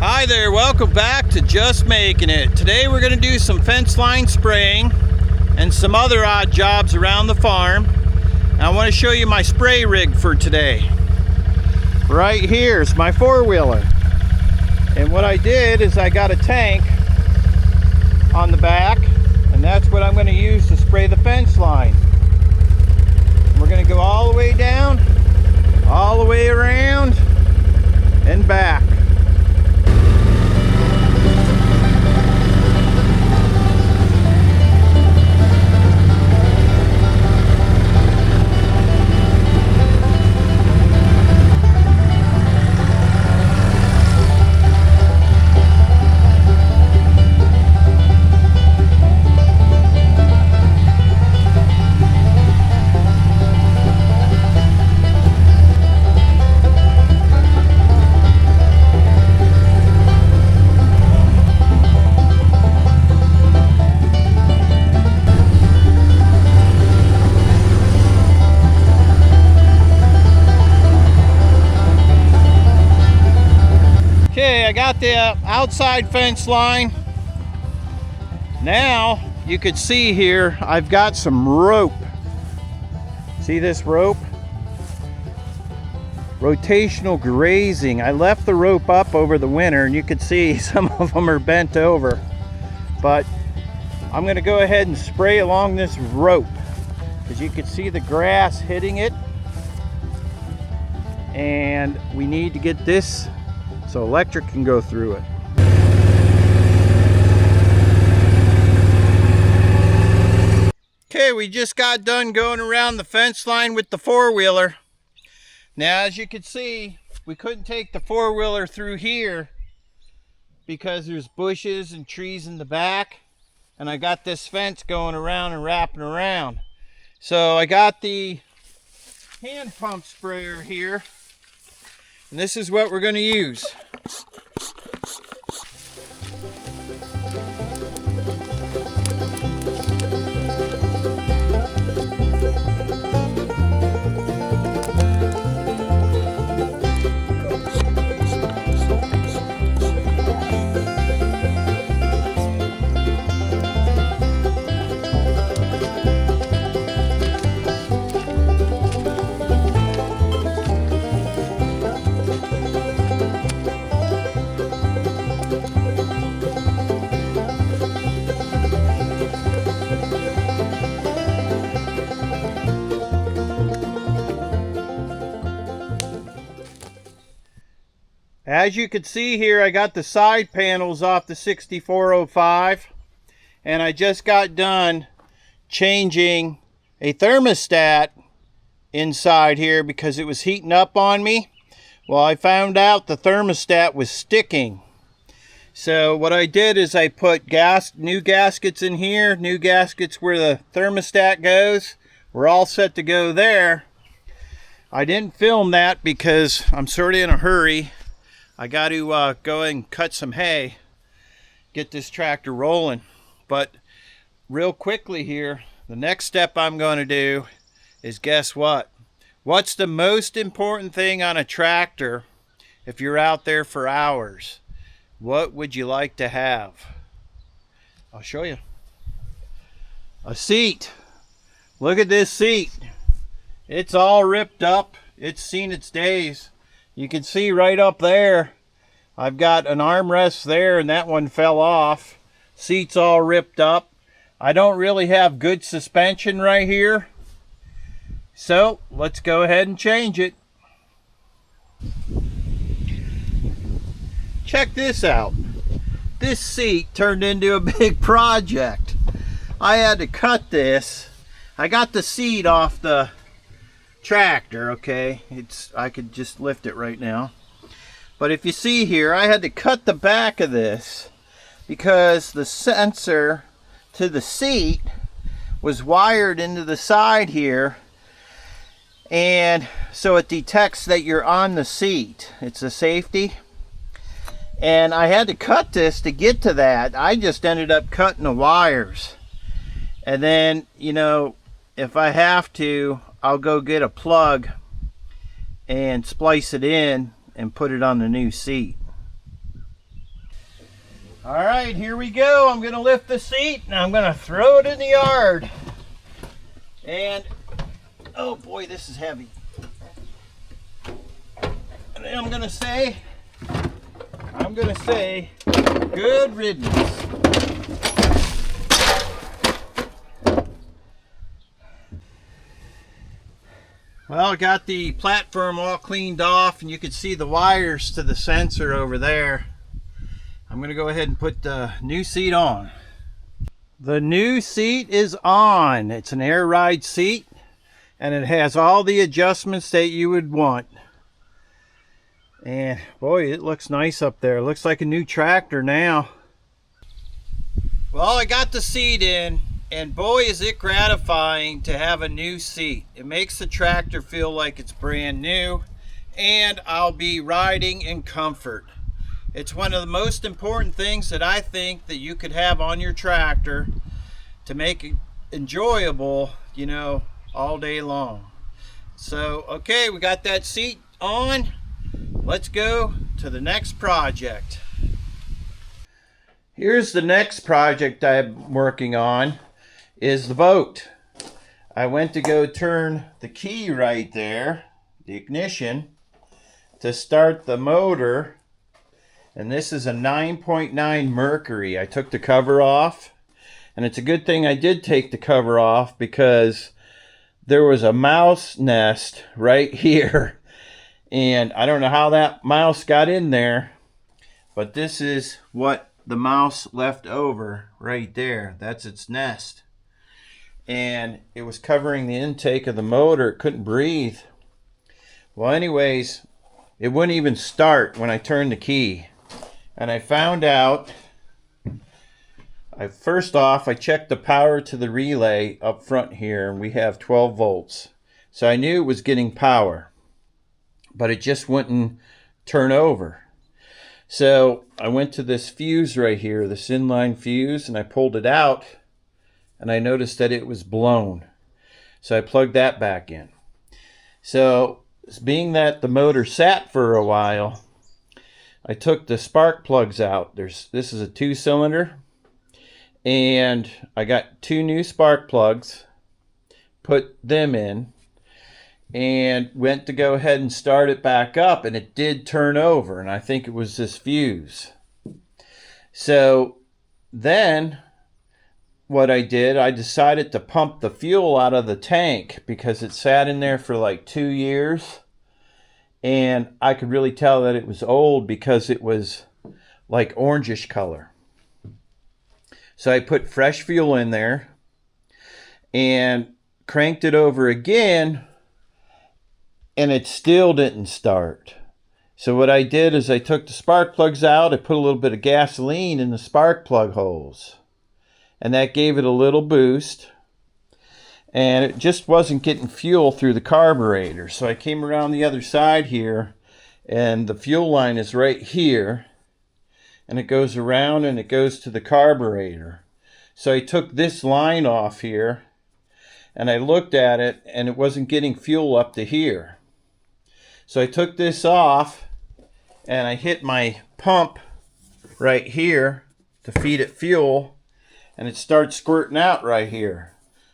Hi there, welcome back to Just Making It. Today we're going to do some fence line spraying and some other odd jobs around the farm. And I want to show you my spray rig for today. Right here is my four-wheeler. And what I did is I got a tank on the back, and that's what I'm going to use to spray the fence line. We're going to go all the way down, all the way around, and back. I got the outside fence line. Now you could see here I've got some rope. See this rope? Rotational grazing. I left the rope up over the winter, and you could see some of them are bent over. But I'm going to go ahead and spray along this rope, because you can see the grass hitting it, and we need to get this so electric can go through it. Okay, we just got done going around the fence line with the four-wheeler. Now, as you can see, we couldn't take the four-wheeler through here because there's bushes and trees in the back, and I got this fence going around and wrapping around. So I got the hand pump sprayer here, and this is what we're going to use. As you can see here, I got the side panels off the 6405, and I just got done changing a thermostat inside here because it was heating up on me. Well, I found out the thermostat was sticking. So what I did is I put new gaskets in here, new gaskets where the thermostat goes. We're all set to go there. I didn't film that because I'm sort of in a hurry. I got to go and cut some hay, get this tractor rolling. But real quickly here, the next step I'm going to do is, guess what? What's the most important thing on a tractor if you're out there for hours? What would you like to have? I'll show you. A seat. Look at this seat. It's all ripped up. It's seen its days. You can see right up there, I've got an armrest there and that one fell off. Seat's all ripped up. I don't really have good suspension right here. So let's go ahead and change it. Check this out. This seat turned into a big project. I had to cut this. I got the seat off the tractor, okay? I could just lift it right now. But if you see here, I had to cut the back of this because the sensor to the seat was wired into the side here, and so it detects that you're on the seat. It's a safety. And I had to cut this to get to that. I just ended up cutting the wires. And then, you know, if I have to, I'll go get a plug and splice it in and put it on the new seat. All right, here we go. I'm going to lift the seat and I'm going to throw it in the yard. And, oh boy, this is heavy. And then I'm going to say, good riddance. Well, I got the platform all cleaned off and you can see the wires to the sensor over there. I'm going to go ahead and put the new seat on. The new seat is on. It's an air ride seat and it has all the adjustments that you would want. And boy, it looks nice up there. It looks like a new tractor now. Well, I got the seat in. And boy, is it gratifying to have a new seat. It makes the tractor feel like it's brand new, and I'll be riding in comfort. It's one of the most important things that I think that you could have on your tractor to make it enjoyable, you know, all day long. So, okay, we got that seat on. Let's go to the next project. Here's the next project I'm working on. Is the boat. I went to go turn the key right there, the ignition, to start the motor, and this is a 9.9 Mercury. I took the cover off, and it's a good thing I did take the cover off because there was a mouse nest right here, and I don't know how that mouse got in there, but this is what the mouse left over right there. That's its nest. And it was covering the intake of the motor. It couldn't breathe. Well, anyways, it wouldn't even start when I turned the key. And I found out, first off, I checked the power to the relay up front here, and we have 12 volts. So I knew it was getting power, but it just wouldn't turn over. So I went to this fuse right here, this inline fuse, and I pulled it out. And I noticed that it was blown. So I plugged that back in. So being that the motor sat for a while, I took the spark plugs out. This is a 2-cylinder. And I got 2 new spark plugs, put them in, and went to go ahead and start it back up. And it did turn over. And I think it was this fuse. So then what I did, I decided to pump the fuel out of the tank because it sat in there for like 2 years, and I could really tell that it was old because it was like orangish color. So I put fresh fuel in there and cranked it over again, and it still didn't start. So what I did is I took the spark plugs out, I put a little bit of gasoline in the spark plug holes. And that gave it a little boost. And it just wasn't getting fuel through the carburetor. So I came around the other side here, and the fuel line is right here. And it goes around and it goes to the carburetor. So I took this line off here, and I looked at it, and it wasn't getting fuel up to here. So I took this off, and I hit my pump right here to feed it fuel. And it starts squirting out right here.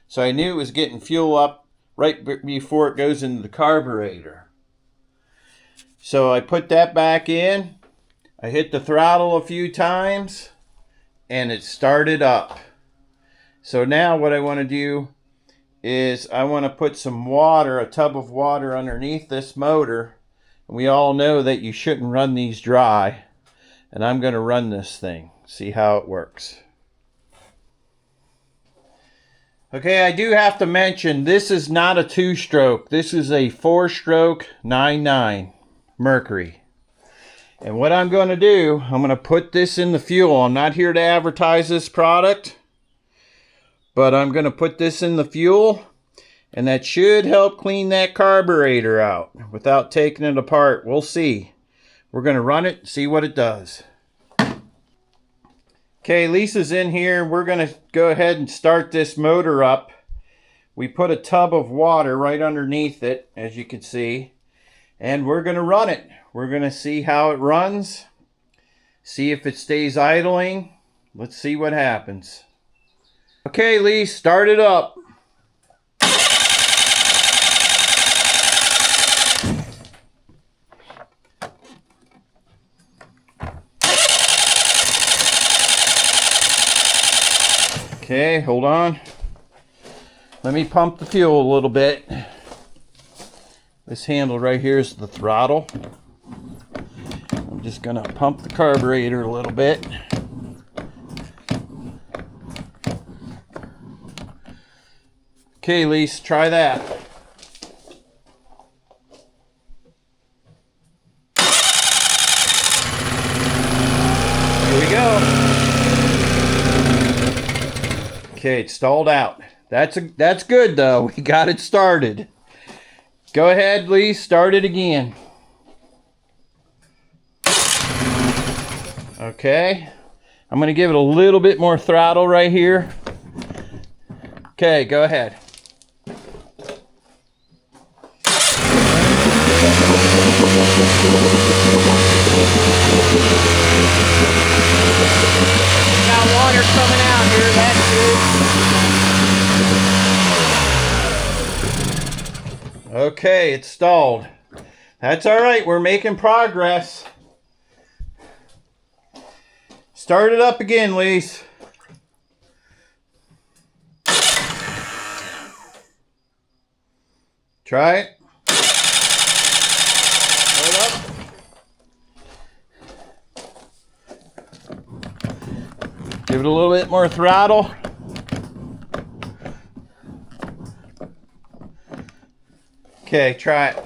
So I knew it was getting fuel up right before it goes into the carburetor. So I put that back in, I hit the throttle a few times and it started up. So now what I want to do is I want to put some water, a tub of water underneath this motor. We all know that you shouldn't run these dry. And I'm going to run this thing, see how it works. Okay, I do have to mention this is not a 2-stroke. This is a 4-stroke 9.9 Mercury. And what I'm going to do, I'm going to put this in the fuel. I'm not here to advertise this product, but I'm going to put this in the fuel, and that should help clean that carburetor out without taking it apart. We'll see. We're going to run it and see what it does. Okay, Lisa's in here. We're going to go ahead and start this motor up. We put a tub of water right underneath it, as you can see, and we're going to run it. We're going to see how it runs, see if it stays idling. Let's see what happens. Okay, Lisa, start it up. Okay, hold on. Let me pump the fuel a little bit. This handle right here is the throttle. I'm just gonna pump the carburetor a little bit. Okay, Lisa, try that. Here we go. Okay, it stalled out. That's good though. We got it started. Go ahead, Lee. Start it again. Okay. I'm going to give it a little bit more throttle right here. Okay, go ahead. Got water coming out here. That's good. Okay, it's stalled. That's all right. We're making progress. Start it up again, Lise. Try it. Hold up. Give it a little bit more throttle. Okay, try it.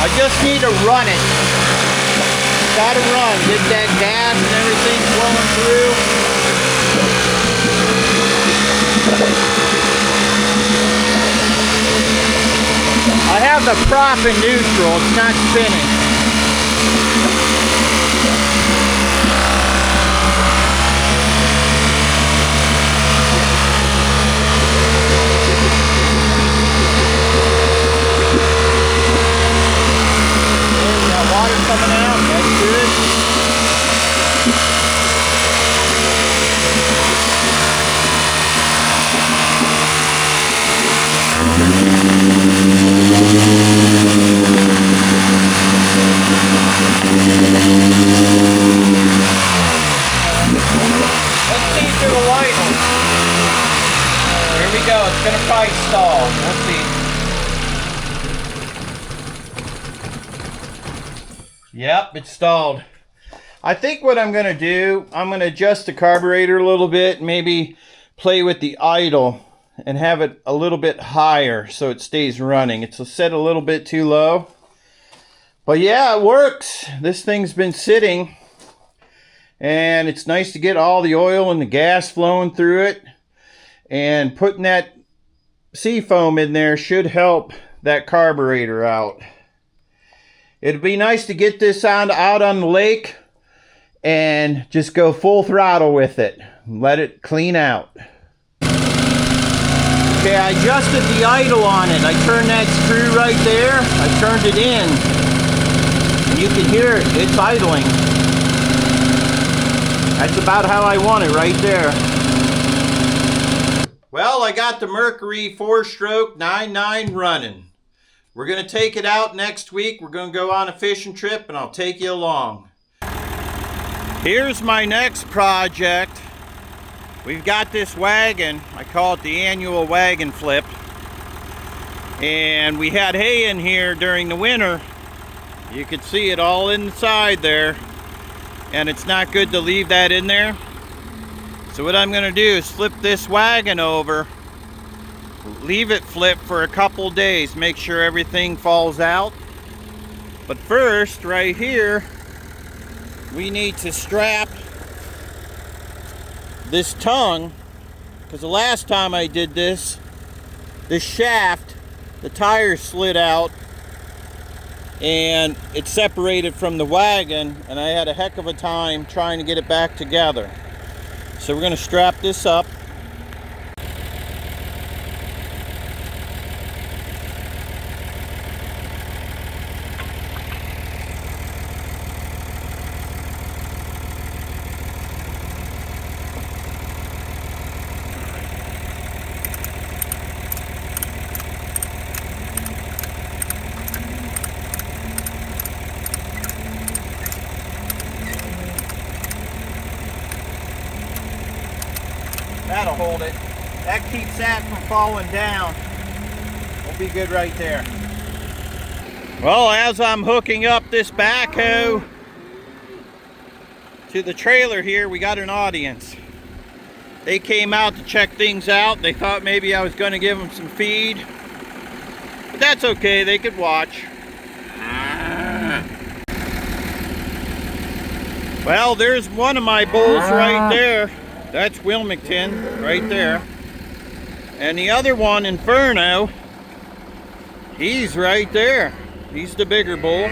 I just need to run it. Gotta run. Get that gas and everything flowing through. I have the prop in neutral. It's not spinning. Coming out, that's good. Yep, it's stalled. I think what I'm going to do, I'm going to adjust the carburetor a little bit, maybe play with the idle and have it a little bit higher so it stays running. It's set a little bit too low. But yeah, it works. This thing's been sitting and it's nice to get all the oil and the gas flowing through it. And putting that seafoam in there should help that carburetor out. It'd be nice to get this out on the lake and just go full throttle with it. Let it clean out. Okay, I adjusted the idle on it. I turned that screw right there. I turned it in. And you can hear it. It's idling. That's about how I want it right there. Well, I got the Mercury 4-stroke 9.9 running. We're going to take it out next week. We're going to go on a fishing trip and I'll take you along. Here's my next project. We've got this wagon. I call it the annual wagon flip. And we had hay in here during the winter. You can see it all inside there. And it's not good to leave that in there. So what I'm going to do is flip this wagon over. Leave it flipped for a couple days. Make sure everything falls out. But first, right here, we need to strap this tongue, because the last time I did this shaft, the tire slid out and it separated from the wagon, and I had a heck of a time trying to get it back together. So we're going to strap this up. That'll hold it. That keeps that from falling down. We'll be good right there. Well, as I'm hooking up this backhoe to the trailer here, we got an audience. They came out to check things out. They thought maybe I was going to give them some feed. But that's okay, they could watch. Well, there's one of my bulls right there. That's Wilmington right there. And the other one, Inferno, he's right there. He's the bigger bull.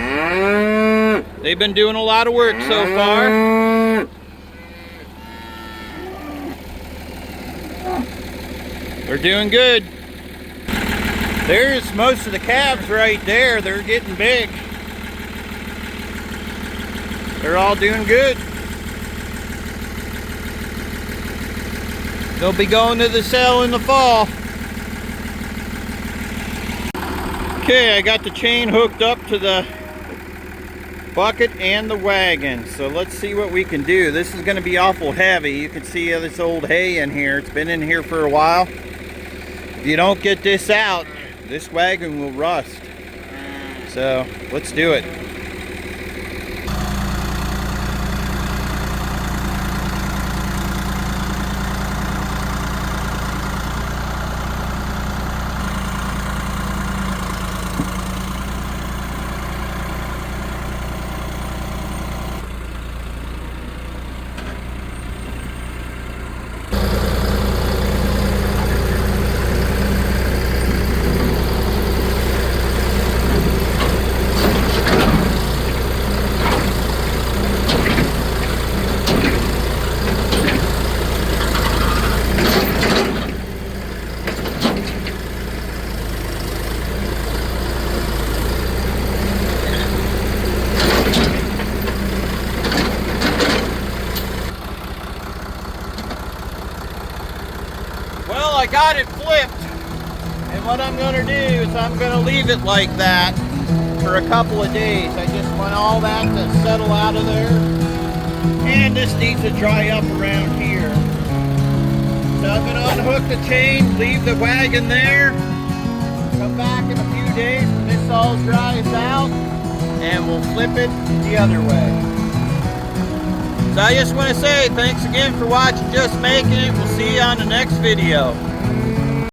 They've been doing a lot of work so far. They're doing good. There's most of the calves right there. They're getting big. They're all doing good. They'll be going to the sale in the fall. Okay, I got the chain hooked up to the bucket and the wagon. So let's see what we can do. This is going to be awful heavy. You can see this old hay in here. It's been in here for a while. If you don't get this out, this wagon will rust. So let's do it. I got it flipped, and what I'm going to do is I'm going to leave it like that for a couple of days. I just want all that to settle out of there, and this needs to dry up around here. So I'm going to unhook the chain, leave the wagon there, come back in a few days when this all dries out, and we'll flip it the other way. So I just want to say thanks again for watching Just Making It. We'll see you on the next video.